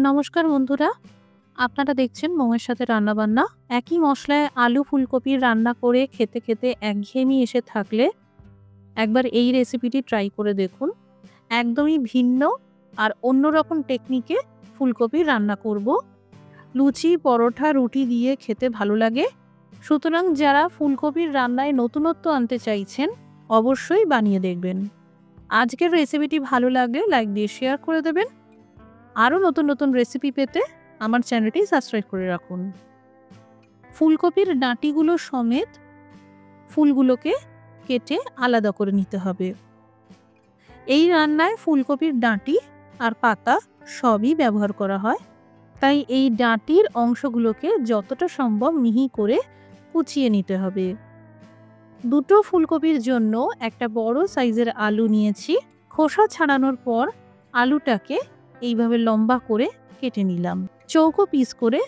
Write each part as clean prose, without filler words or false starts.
নমস্কার বন্ধুরা, আপনারা দেখছেন মৌয়ের সাথে রান্নাবান্না। একই মশলায় আলু ফুলকপির রান্না করে খেতে খেতে একঘেয়েমি এসে থাকলে একবার এই রেসিপিটি ট্রাই করে দেখুন। একদমই ভিন্ন আর অন্যরকম টেকনিকে ফুলকপির রান্না করব। লুচি, পরোটা, রুটি দিয়ে খেতে ভালো লাগে। সুতরাং যারা ফুলকপির রান্নায় নতুনত্ব আনতে চাইছেন অবশ্যই বানিয়ে দেখবেন। আজকের রেসিপিটি ভালো লাগলে লাইক দিয়ে শেয়ার করে দেবেন। আরও নতুন নতুন রেসিপি পেতে আমার চ্যানেলটি সাবস্ক্রাইব করে রাখুন। ফুলকপির ডাঁটিগুলো সমেত ফুলগুলোকে কেটে আলাদা করে নিতে হবে। এই রান্নায় ফুলকপির ডাঁটি আর পাতা সবই ব্যবহার করা হয়, তাই এই ডাঁটির অংশগুলোকে যতটা সম্ভব মিহি করে কুচিয়ে নিতে হবে। দুটো ফুলকপির জন্য একটা বড় সাইজের আলু নিয়েছি। খোসা ছাড়ানোর পর আলুটাকে এইভাবে লম্বা করে কেটে নিলাম, চৌকো পিস করে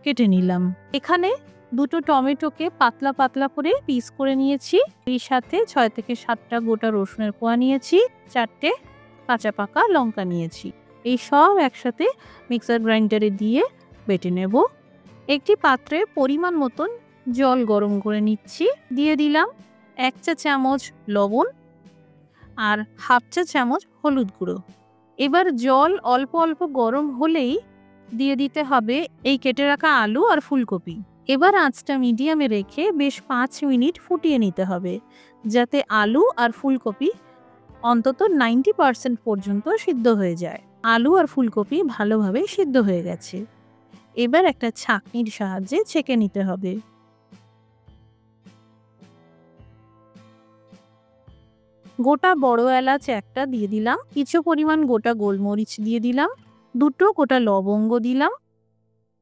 কেটে নিলাম। এখানে দুটো টমেটোকে পাতলা পাতলা করে পিস করে নিয়েছি। এর সাথে 6 থেকে 7টা গোটা রসুনের কোয়া নিয়েছি, 4টে কাঁচা পাকা লঙ্কা নিয়েছি। এই সব একসাথে মিক্সার গ্রাইন্ডারে দিয়ে বেটে নেব। একটি পাত্রে পরিমাণ মতন জল গরম করে নিচ্ছি। দিয়ে দিলাম 1 চা চামচ লবণ আর হাফ চা চামচ হলুদ গুঁড়ো। এবার জল অল্প অল্প গরম হলেই দিয়ে দিতে হবে এই কেটে রাখা আলু আর ফুলকপি। এবার আঁচটা মিডিয়ামে রেখে বেশ 5 মিনিট ফুটিয়ে নিতে হবে, যাতে আলু আর ফুলকপি অন্তত 90% পর্যন্ত সিদ্ধ হয়ে যায়। আলু আর ফুলকপি ভালোভাবে সিদ্ধ হয়ে গেছে। এবার একটা ছাঁকনির সাহায্যে ছেঁকে নিতে হবে। গোটা বড় এলাচ একটা দিয়ে দিলাম, কিছু পরিমাণ গোটা গোলমরিচ দিয়ে দিলাম, দুটো গোটা লবঙ্গ দিলাম,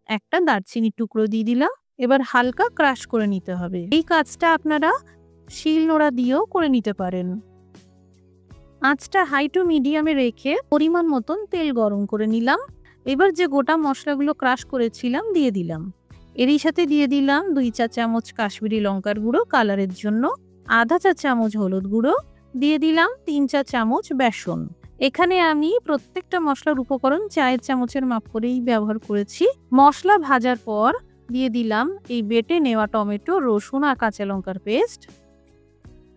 একটা দারচিনির টুকরো দিয়ে দিলাম। এবার হালকা ক্রাশ করে নিতে হবে। এই কাজটা আপনারা শিলনোড়া দিয়েও করে নিতে পারেন। আঁচটা হাই টু মিডিয়ামে রেখে পরিমাণ মতন তেল গরম করে নিলাম। এবার যে গোটা মশলাগুলো ক্রাশ করেছিলাম দিয়ে দিলাম। এরই সাথে দিয়ে দিলাম 2 চা চামচ কাশ্মীরি লঙ্কার গুঁড়ো কালারের জন্য, আধা চা চামচ হলুদ গুঁড়ো, দিয়ে দিলাম 3 চা চামচ বেসন। এখানে আমি প্রত্যেকটা মশলার উপকরণ চায়ের চামচের মাপ করেই ব্যবহার করেছি। মশলা ভাজার পর দিয়ে দিলাম এই বেটে নেওয়া টমেটো, রসুন আর কাঁচা লঙ্কার পেস্ট।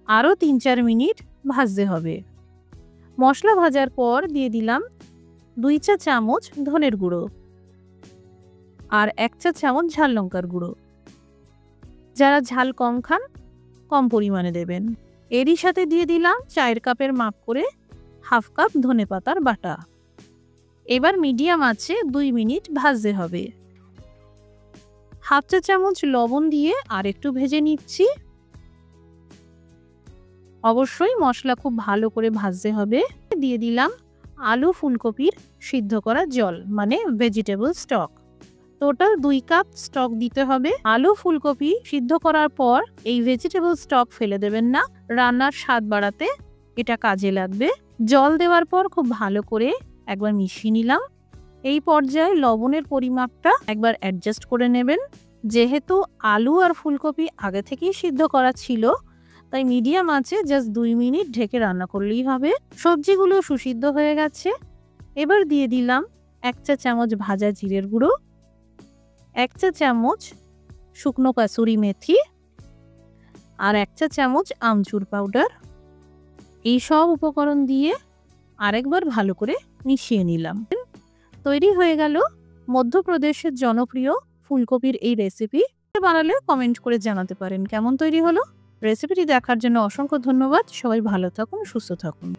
আরও 3-4 মিনিট ভাজতে হবে। মশলা ভাজার পর দিয়ে দিলাম 2 চা চামচ ধনের গুঁড়ো আর 1 চা চামচ ঝাল লঙ্কার গুঁড়ো। যারা ঝাল কম খান কম পরিমাণে দেবেন। এরই সাথে দিয়ে দিলাম চায়ের কাপের মাপ করে হাফ কাপ ধনেপাতার বাটা। এবার মিডিয়াম আঁচে 2 মিনিট ভাজতে হবে। হাফ চা চামচ লবণ দিয়ে আর একটু ভেজে নিচ্ছি। অবশ্যই মশলা খুব ভালো করে ভাজতে হবে। দিয়ে দিলাম আলু ফুলকপির সিদ্ধ করা জল, মানে vegetable stock. Total 2 cup stock দিতে হবে। আলু ফুলকপি সিদ্ধ করার পর এই ভেজিটেবল স্টক ফেলে দেবেন না, রান্নার স্বাদ বাড়াতে এটা কাজে লাগবে। জল দেওয়ার পর খুব ভালো করে একবার মিশিয়ে নিলাম। এই পর্যায়ে লবণের পরিমাপটা একবার অ্যাডজাস্ট করে নেবেন। যেহেতু আলু আর ফুলকপি আগে থেকেই সিদ্ধ করা ছিল, তাই মিডিয়াম আঁচে জাস্ট 2 মিনিট ঢেকে রান্না করলেই হবে। সবজিগুলো সুসিদ্ধ হয়ে গেছে। এবার দিয়ে দিলাম 1 চা চামচ ভাজা জিরের গুঁড়ো, 1 চা চামচ শুকনো কাসুরি মেথি আর 1 চা চামচ আমচুর পাউডার। এই সব উপকরণ দিয়ে আরেকবার ভালো করে মিশিয়ে নিলাম। তৈরি হয়ে গেল মধ্যপ্রদেশের জনপ্রিয় ফুলকপির এই রেসিপি। বানালে কমেন্ট করে জানাতে পারেন কেমন তৈরি হলো। রেসিপিটি দেখার জন্য অসংখ্য ধন্যবাদ। সবাই ভালো থাকুন, সুস্থ থাকুন।